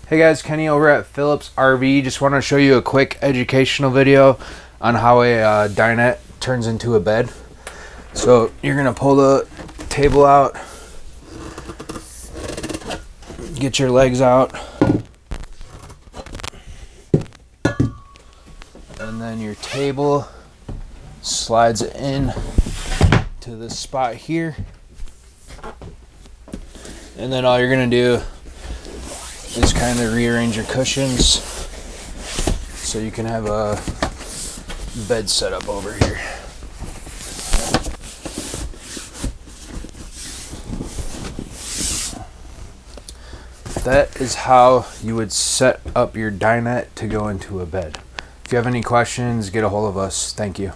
Hey guys, Kenny over at Phillips RV. Just want to show you a quick educational video on how a dinette turns into a bed. So you're going to pull the table out, get your legs out, and then your table slides in to this spot here. And then all you're going to do is kind of rearrange your cushions so you can have a bed set up over here. That is how you would set up your dinette to go into a bed. If you have any questions, get a hold of us. Thank you.